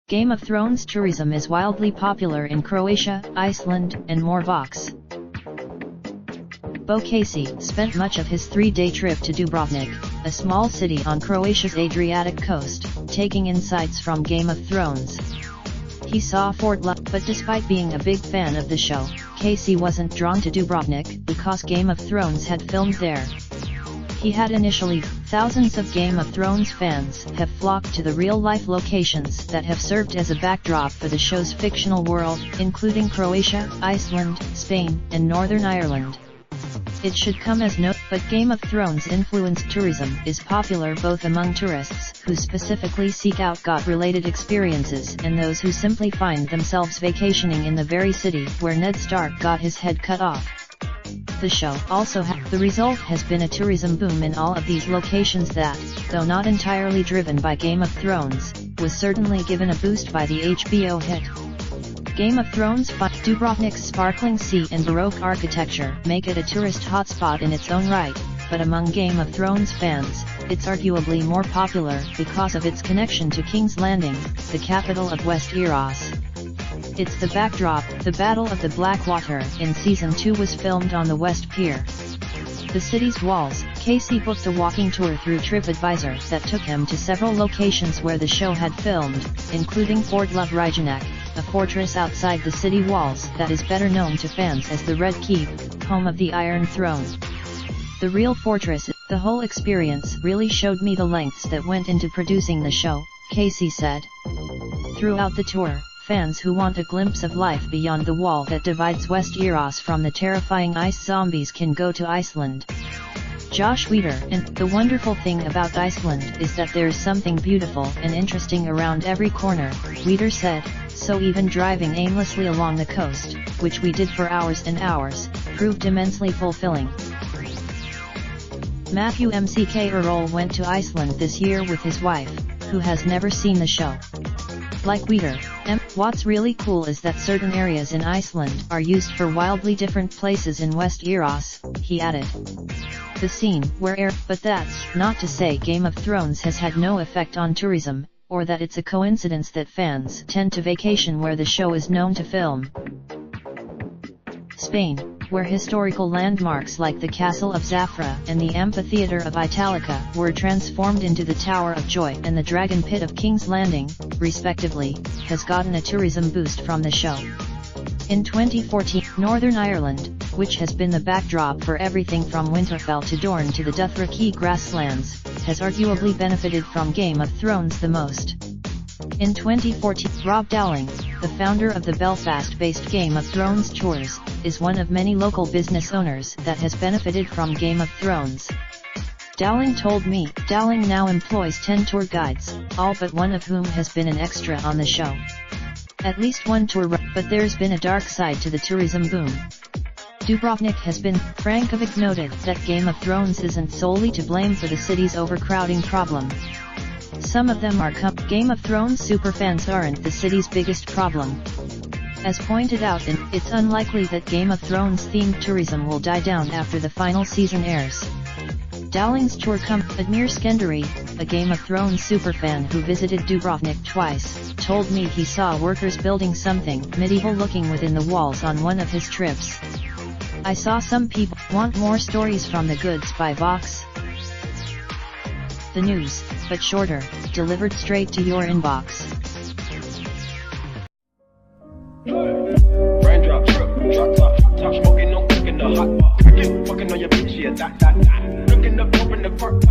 Game of Thrones tourism is wildly popular in Croatia, Iceland, and more. Vox. Bo Casey spent much of his 3-day trip to Dubrovnik, a small city on Croatia's Adriatic coast, taking insights from Game of Thrones. He saw Fort Love, but despite being a big fan of the show, Casey wasn't drawn to Dubrovnik because Game of Thrones had filmed there. He had initially. Thousands of Game of Thrones fans have flocked to the real-life locations that have served as a backdrop for the show's fictional world, including Croatia, Iceland, Spain, and Northern Ireland. It should come as no, but Game of Thrones influenced tourism is popular both among tourists who specifically seek out God-related experiences and those who simply find themselves vacationing in the very city where Ned Stark got his head cut off. The show also the result has been a tourism boom in all of these locations that, though not entirely driven by Game of Thrones, was certainly given a boost by the HBO hit. Game of Thrones Dubrovnik's sparkling sea and Baroque architecture make it a tourist hotspot in its own right, but among Game of Thrones fans, it's arguably more popular because of its connection to King's Landing, the capital of West Eros. It's the backdrop. The Battle of the Blackwater in Season 2 was filmed on the West Pier. The city's walls. Casey booked a walking tour through TripAdvisor that took him to several locations where the show had filmed, including Fort Lovrijenac, a fortress outside the city walls that is better known to fans as the Red Keep, home of the Iron Throne. The real fortress. The whole experience really showed me the lengths that went into producing the show, Casey said. Throughout the tour, fans who want a glimpse of life beyond the wall that divides West Eros from the terrifying ice zombies can go to Iceland. Josh Weeder, and the wonderful thing about Iceland is that there's something beautiful and interesting around every corner, Weeder said, so even driving aimlessly along the coast, which we did for hours and hours, proved immensely fulfilling. Matthew McK Earl went to Iceland this year with his wife, who has never seen the show. Like Weeder, what's really cool is that certain areas in Iceland are used for wildly different places in West Eros, he added. The scene where but that's not to say Game of Thrones has had no effect on tourism, or that it's a coincidence that fans tend to vacation where the show is known to film. Spain, where historical landmarks like the Castle of Zafra and the Amphitheatre of Italica were transformed into the Tower of Joy and the Dragon Pit of King's Landing, respectively, has gotten a tourism boost from the show. In 2014, Northern Ireland, which has been the backdrop for everything from Winterfell to Dorne to the Dothraki grasslands, has arguably benefited from Game of Thrones the most. In 2014, Rob Dowling, the founder of the Belfast-based Game of Thrones Tours, is one of many local business owners that has benefited from Game of Thrones. Dowling told me, Dowling now employs 10 tour guides, all but one of whom has been an extra on the show. At least one tour, but there's been a dark side to the tourism boom. Dubrovnik has been. Frankovic noted that Game of Thrones isn't solely to blame for the city's overcrowding problem. Some of them are Game of Thrones superfans aren't the city's biggest problem. As pointed out it's unlikely that Game of Thrones themed tourism will die down after the final season airs. Dowling's tour Admir Skenderi, a Game of Thrones superfan who visited Dubrovnik twice, told me he saw workers building something medieval looking within the walls on one of his trips. I saw some people want more stories from the goods by Vox. The news, but shorter, delivered straight to your inbox. Raindrop, drop top smoking, no cooking the hot pot. Fucking on your bitch, yeah, that. Looking up, open the park,